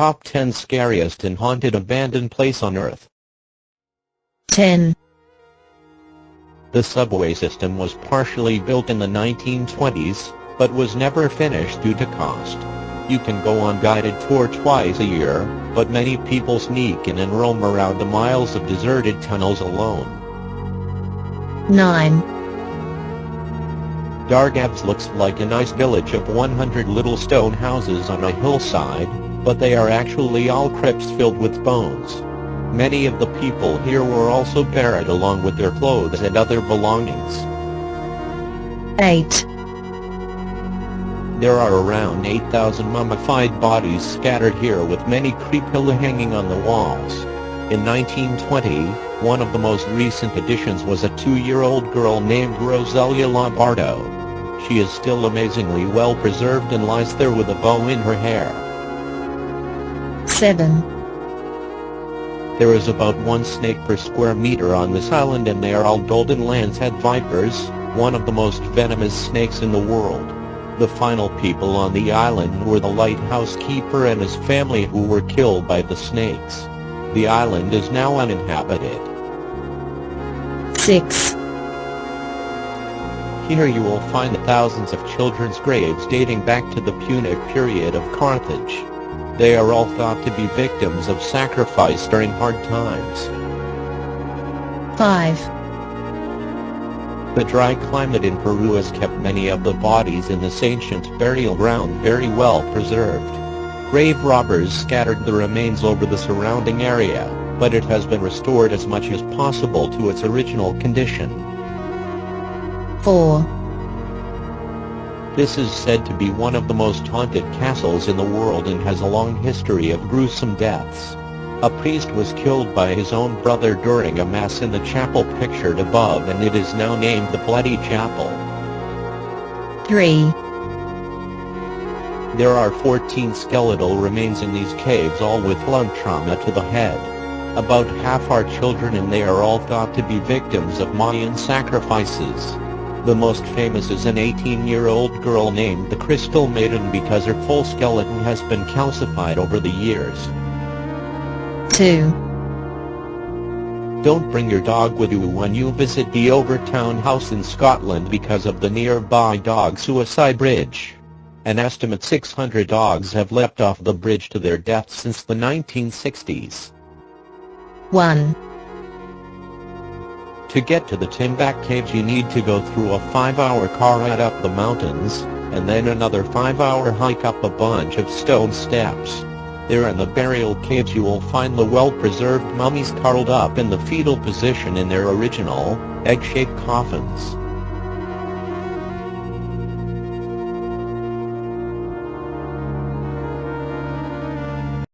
Top 10 Scariest and Haunted Abandoned Place on Earth. 10. The subway system was partially built in the 1920s, but was never finished due to cost. You can go on guided tour twice a year, but many people sneak in and roam around the miles of deserted tunnels alone. 9. Dargabs looks like a nice village of 100 little stone houses on a hillside, but they are actually all crypts filled with bones. Many of the people here were also buried along with their clothes and other belongings. 8. There are around 8,000 mummified bodies scattered here, with many creepily hanging on the walls. In 1920, one of the most recent additions was a 2-year-old girl named Roselia Lombardo. She is still amazingly well preserved and lies there with a bow in her hair. 7. There is about 1 snake per square meter on this island, and they are all golden lancehead vipers, one of the most venomous snakes in the world. The final people on the island were the lighthouse keeper and his family, who were killed by the snakes. The island is now uninhabited. 6. Here you will find thousands of children's graves dating back to the Punic period of Carthage. They are all thought to be victims of sacrifice during hard times. 5. The dry climate in Peru has kept many of the bodies in this ancient burial ground very well preserved. Grave robbers scattered the remains over the surrounding area, but it has been restored as much as possible to its original condition. 4. This is said to be one of the most haunted castles in the world and has a long history of gruesome deaths. A priest was killed by his own brother during a mass in the chapel pictured above, and it is now named the Bloody Chapel. 3. There are 14 skeletal remains in these caves, all with lung trauma to the head. About half are children, and they are all thought to be victims of Mayan sacrifices. The most famous is an 18-year-old girl named the Crystal Maiden, because her full skeleton has been calcified over the years. 2. Don't bring your dog with you when you visit the Overtown House in Scotland because of the nearby dog suicide bridge. An estimate 600 dogs have leapt off the bridge to their deaths since the 1960s. 1. To get to the Timbuk Caves you need to go through a 5-hour car ride up the mountains, and then another 5-hour hike up a bunch of stone steps. There in the burial caves you will find the well-preserved mummies curled up in the fetal position in their original, egg-shaped coffins.